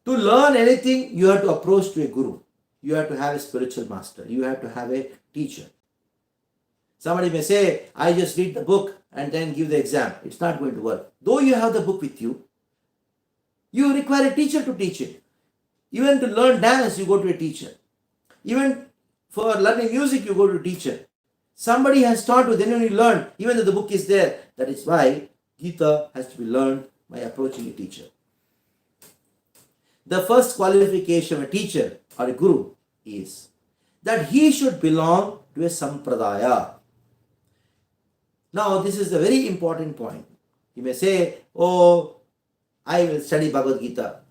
To learn anything, you have to approach to a guru. You have to have a spiritual master. You have to have a teacher. Somebody may say, I just read the book and then give the exam. It's not going to work. Though you have the book with you, you require a teacher to teach it. Even to learn dance, you go to a teacher. Even for learning music, you go to a teacher. Somebody has taught you, then when you learn, even though the book is there. That is why Gita has to be learned by approaching a teacher. The first qualification of a teacher or a guru is that he should belong to a sampradaya. Now, this is a very important point. You may say, oh, I will study Bhagavad Gita.